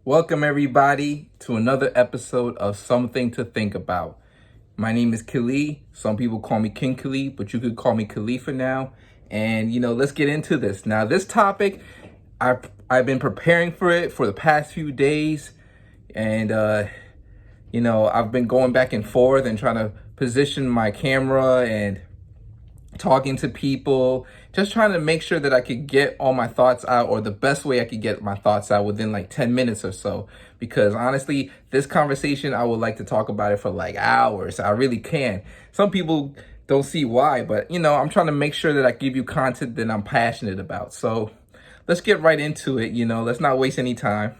Welcome, everybody, to another episode of Something to Think About. My name is Khalid. Some people call me King Khalid, but you could call me Khalid for now. And, let's get into this. Now, this topic, I've been preparing for it for the past few days. And, I've been going back and forth and trying to position my camera and talking to people, just trying to make sure that I could get all my thoughts out, or the best way I could get my thoughts out within like 10 minutes or so. Because honestly, this conversation, I would like to talk about it for like hours. I really can. Some people don't see why, but I'm trying to make sure that I give you content that I'm passionate about. So let's get right into it. Let's not waste any time.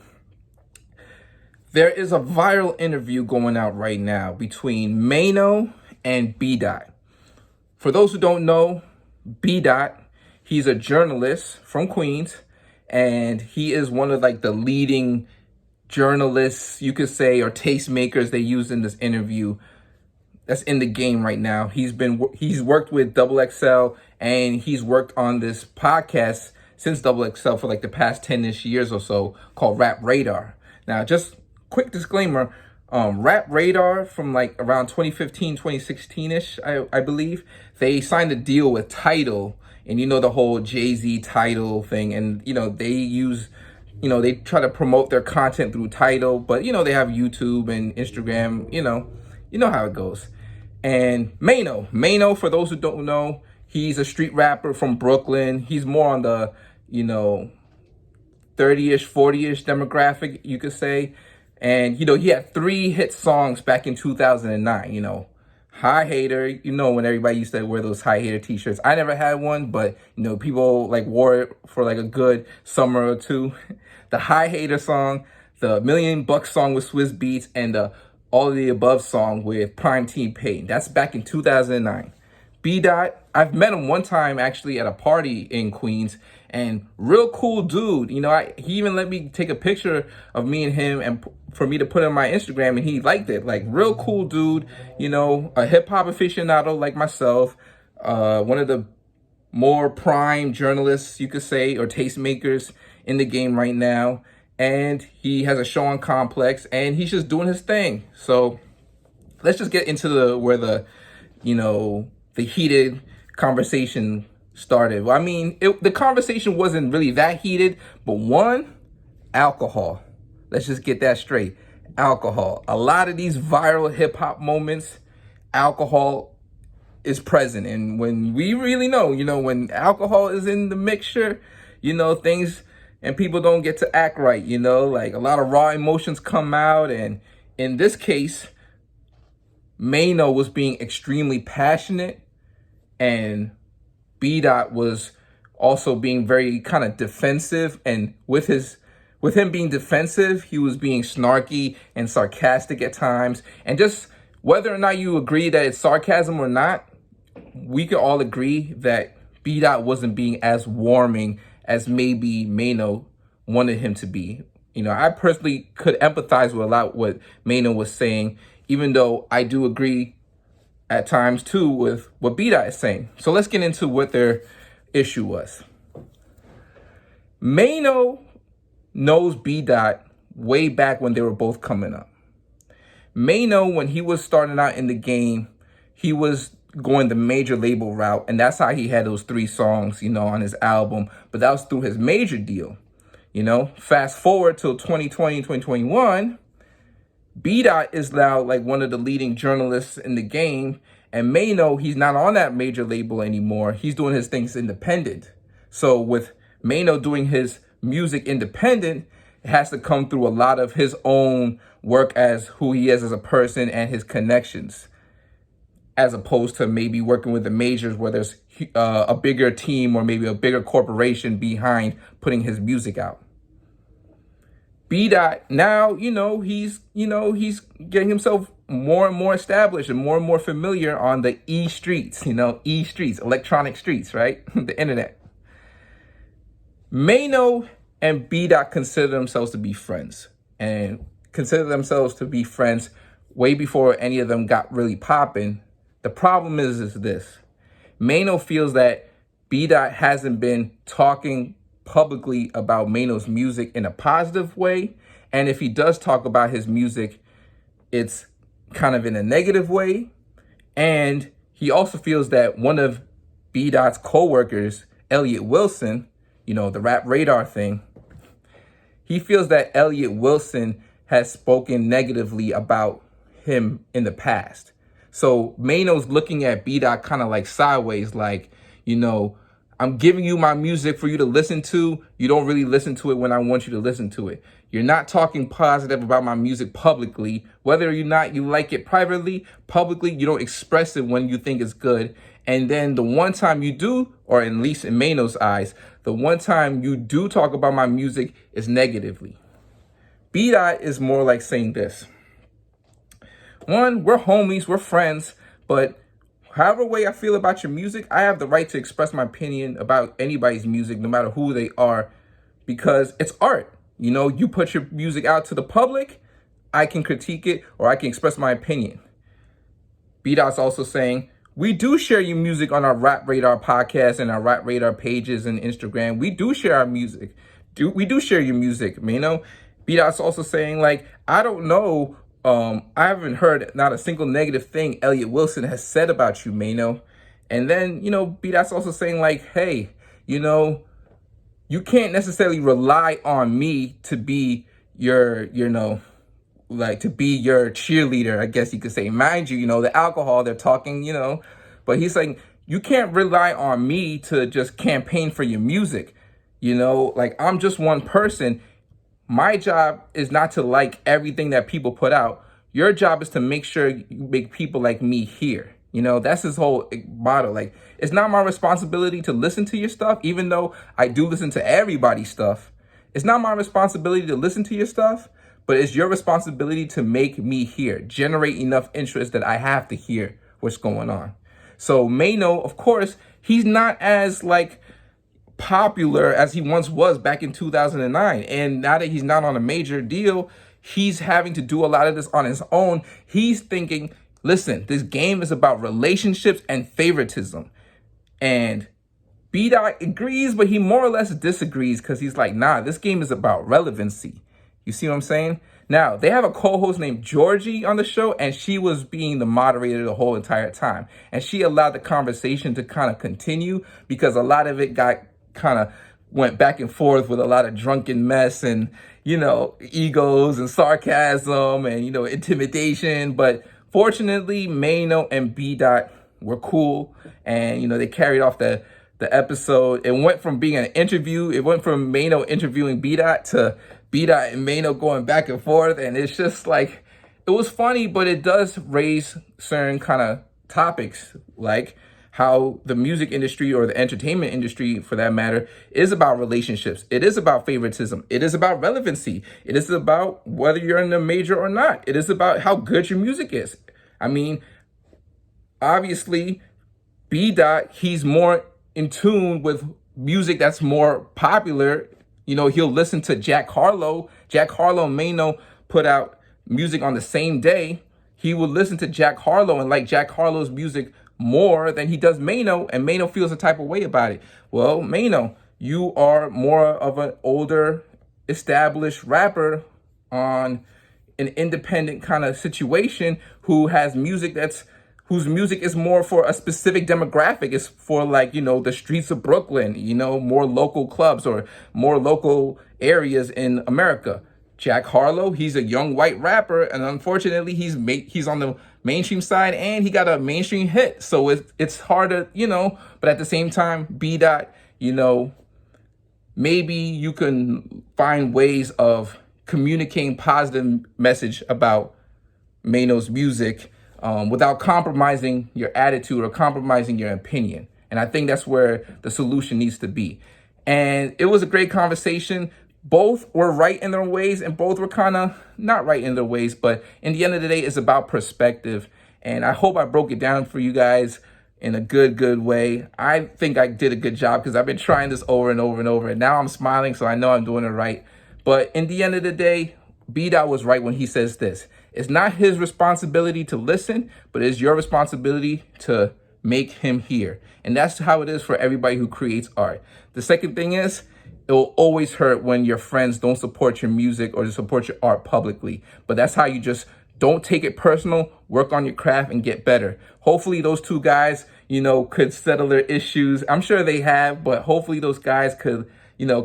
There is a viral interview going out right now between Maino and B Dot. For those who don't know, B Dot, he's a journalist from Queens, and he is one of like the leading journalists, you could say, or tastemakers they use in this interview that's in the game right now. He's worked with Double XL, and he's worked on this podcast since Double XL for like the past 10-ish years or so, called Rap Radar. Now, just quick disclaimer, Rap Radar from like around 2015, 2016-ish, I believe, they signed a deal with Tidal, and the whole Jay-Z Tidal thing, and they use, they try to promote their content through Tidal, but they have YouTube and Instagram, you know how it goes. And Maino, for those who don't know, he's a street rapper from Brooklyn. He's more on the 30-ish, 40-ish demographic, you could say. And, he had 3 hit songs back in 2009, Hi Hater, when everybody used to wear those Hi Hater t-shirts. I never had one, but, people like wore it for like a good summer or two. The Hi Hater song, the $1 Million song with Swizz Beatz, and the All of the Above song with Prime Team Payne. That's back in 2009. B Dot, I've met him one time actually at a party in Queens, and real cool dude. He even let me take a picture of me and him and for me to put on my Instagram, and he liked it. Like, real cool dude, a hip hop aficionado like myself, one of the more prime journalists, you could say, or tastemakers in the game right now. And he has a show on Complex, and he's just doing his thing. So let's just get into the heated conversation started. Well, I mean, the conversation wasn't really that heated, but one, alcohol. Let's just get that straight. Alcohol. A lot of these viral hip hop moments, alcohol is present. And we really know, when alcohol is in the mixture, things and people don't get to act right, like a lot of raw emotions come out. And in this case, Maino was being extremely passionate, and B Dot was also being very kind of defensive. And with him being defensive, he was being snarky and sarcastic at times. And just whether or not you agree that it's sarcasm or not, we can all agree that B Dot wasn't being as warming as maybe Maino wanted him to be. I personally could empathize with a lot what Maino was saying, even though I do agree at times too with what B Dot is saying. So let's get into what their issue was. Maino knows B Dot way back when they were both coming up. Maino, when he was starting out in the game, he was going the major label route, and that's how he had those 3 songs, on his album. But that was through his major deal. Fast forward till 2020, 2021, B Dot is now like one of the leading journalists in the game, and Maino, he's not on that major label anymore. He's doing his things independent. So with Maino doing his music independent, it has to come through a lot of his own work as who he is as a person and his connections, as opposed to maybe working with the majors where there's a bigger team or maybe a bigger corporation behind putting his music out. B Dot now, he's getting himself more and more established and more familiar on the streets, electronic streets, right? The internet. Maino and B Dot consider themselves to be friends, and consider themselves to be friends way before any of them got really popping. The problem is this. Maino feels that B Dot hasn't been talking publicly about Maino's music in a positive way, And if he does talk about his music, it's kind of in a negative way. And he also feels that one of B Dot's co-workers, Elliot Wilson, the Rap Radar thing, he feels that Elliot Wilson has spoken negatively about him in the past. So Maino's looking at B Dot kind of like sideways, like, I'm giving you my music for you to listen to. You don't really listen to it when I want you to listen to it. You're not talking positive about my music publicly. Whether or not you like it privately, publicly, you don't express it when you think it's good. And then the one time you do, or at least in Maino's eyes, the one time you do talk about my music is negatively. B Dot is more like saying this. One, we're homies, we're friends, but however way I feel about your music, I have the right to express my opinion about anybody's music, no matter who they are, because it's art. You put your music out to the public, I can critique it or I can express my opinion. B Dot's also saying, we do share your music on our Rap Radar podcast and our Rap Radar pages and Instagram. We do share our music. We do share your music, Maino. B Dot's also saying, like, I don't know. I haven't heard not a single negative thing Elliot Wilson has said about you, Maino. And then, B Dot's also saying, like, hey, you can't necessarily rely on me to be your, to be your cheerleader, I guess you could say. Mind you, the alcohol they're talking, but he's saying, you can't rely on me to just campaign for your music. Like, I'm just one person. My job is not to like everything that people put out. Your job is to make sure you make people like me hear. That's his whole motto. Like, it's not my responsibility to listen to your stuff, even though I do listen to everybody's stuff. It's not my responsibility to listen to your stuff, but it's your responsibility to make me hear, generate enough interest that I have to hear what's going on. So Maino, of course, he's not as popular as he once was back in 2009. And now that he's not on a major deal, he's having to do a lot of this on his own. He's thinking, listen, this game is about relationships and favoritism. And B Dot agrees, but he more or less disagrees because he's like, nah, this game is about relevancy. You see what I'm saying? Now, they have a co-host named Georgie on the show, and she was being the moderator the whole entire time. And she allowed the conversation to kind of continue because a lot of it went back and forth with a lot of drunken mess and, egos and sarcasm and, intimidation. But fortunately, Maino and B Dot were cool, and, they carried off the episode. It went from being an interview. It went from Maino interviewing B Dot to B Dot and Maino going back and forth. And it's just like, it was funny, but it does raise certain kind of topics, like how the music industry or the entertainment industry, for that matter, is about relationships. It is about favoritism. It is about relevancy. It is about whether you're in a major or not. It is about how good your music is. I mean, obviously, B Dot, he's more in tune with music that's more popular. He'll listen to Jack Harlow. Jack Harlow and Maino put out music on the same day. He will listen to Jack Harlow and like Jack Harlow's music more than he does Maino, and Maino feels a type of way about it. Well, Maino, you are more of an older, established rapper on an independent kind of situation who has music whose music is more for a specific demographic. It's for the streets of Brooklyn, more local clubs or more local areas in America. Jack Harlow, he's a young white rapper, and unfortunately he's on the mainstream side and he got a mainstream hit. So it's hard to, but at the same time, B Dot, maybe you can find ways of communicating positive message about Maino's music without compromising your attitude or compromising your opinion. And I think that's where the solution needs to be. And it was a great conversation. Both were right in their ways and both were kind of not right in their ways. But in the end of the day, it's about perspective. And I hope I broke it down for you guys in a good way. I think I did a good job because I've been trying this over and over and over. And now I'm smiling, so I know I'm doing it right. But in the end of the day, B Dot was right when he says this. It's not his responsibility to listen, but it's your responsibility to make him hear. And that's how it is for everybody who creates art. The second thing is, it will always hurt when your friends don't support your music or support your art publicly. But that's how you just don't take it personal, work on your craft and get better. Hopefully those two guys, could settle their issues. I'm sure they have, but hopefully those guys could,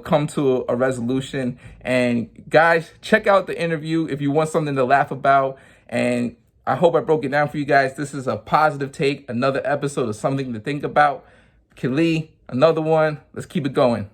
come to a resolution. And guys, check out the interview if you want something to laugh about. And I hope I broke it down for you guys. This is a positive take, another episode of Something to Think About. Kili, another one. Let's keep it going.